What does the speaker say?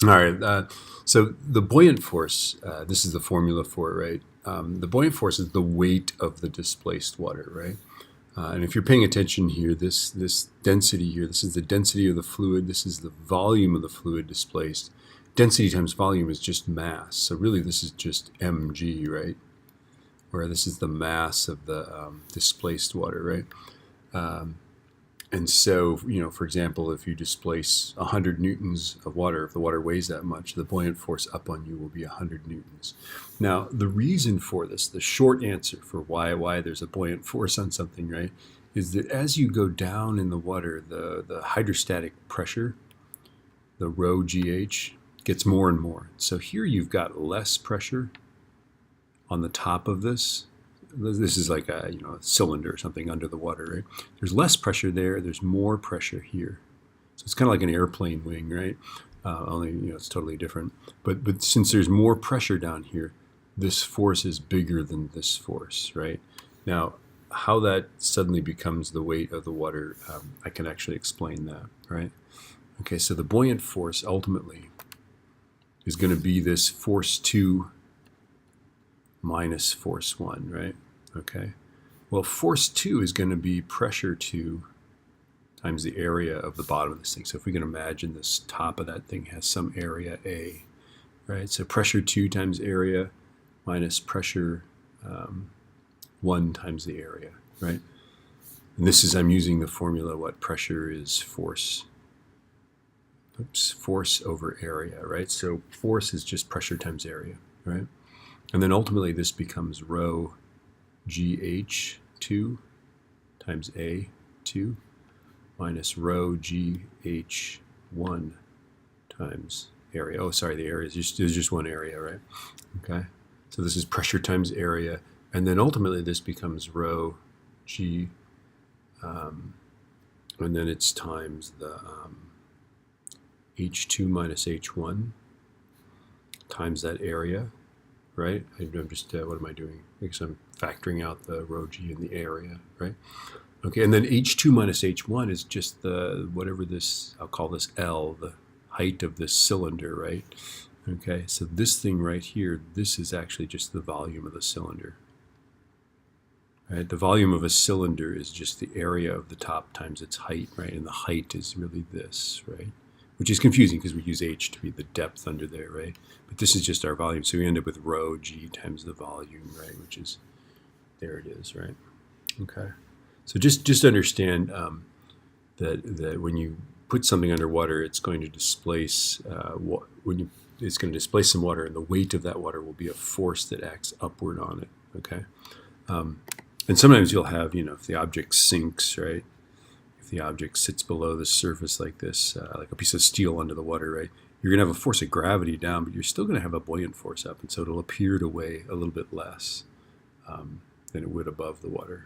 All right. So the buoyant force, this is the formula for it, right? The buoyant force is the weight of the displaced water, right? And if you're paying attention here, this density here, this is the density of the fluid. This is the volume of the fluid displaced. Density times volume is just mass. So really, this is just mg, right? Where this is the mass of the displaced water, right? And so, for example, if you displace 100 newtons of water, if the water weighs that much, the buoyant force up on you will be 100 newtons. Now, the reason for this, the short answer for why there's a buoyant force on something, right, is that as you go down in the water, the hydrostatic pressure, the rho GH, gets more and more. So here you've got less pressure on the top of this. This is like a cylinder or something under the water, right? There's less pressure there. There's more pressure here. So it's kind of like an airplane wing, right? Only it's totally different. But since there's more pressure down here, this force is bigger than this force, right? Now, how that suddenly becomes the weight of the water, I can actually explain that, right? Okay, so the buoyant force ultimately is going to be this force 2 minus force 1, right? Okay. Well, force 2 is going to be pressure 2 times the area of the bottom of this thing. So if we can imagine this top of that thing has some area A, right? So pressure 2 times area minus pressure 1 times the area, right? And this is, I'm using the formula, what pressure is force. Force over area, right? So force is just pressure times area, right? And then ultimately this becomes rho GH2 times A2 minus rho GH1 times area. Oh, sorry, the area is just one area, right? Okay. So this is pressure times area. And then ultimately this becomes rho G, and then it's times the H2 minus H1 times that area, right? I'm just, what am I doing? Because I'm factoring out the rho G in the area, right? Okay, and then H2 minus H1 is just the, whatever this, I'll call this L, the height of this cylinder, right? Okay, so this thing right here, this is actually just the volume of the cylinder. Right? The volume of a cylinder is just the area of the top times its height, right? And the height is really this, right? Which is confusing because we use H to be the depth under there, right? But this is just our volume. So we end up with rho G times the volume, right? Which is, there it is, right? Okay. So just understand that when you put something underwater, it's going to displace, it's going to displace some water, and the weight of that water will be a force that acts upward on it, okay? And sometimes you'll have, if the object sinks, right? If the object sits below the surface like this, like a piece of steel under the water, right? You're going to have a force of gravity down, but you're still going to have a buoyant force up, and so it'll appear to weigh a little bit less than it would above the water.